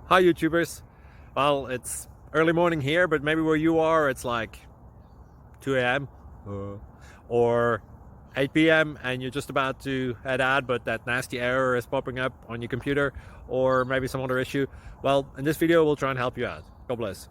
Hi YouTubers. Well, it's early morning here, but maybe where you are it's like 2 a.m. or 8 p.m. and you're just about to head out, but that nasty error is popping up on your computer, or maybe some other issue. Well, in this video we'll try and help you out. God bless.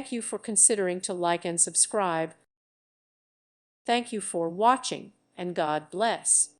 Thank you for considering to like and subscribe. Thank you for watching, and God bless.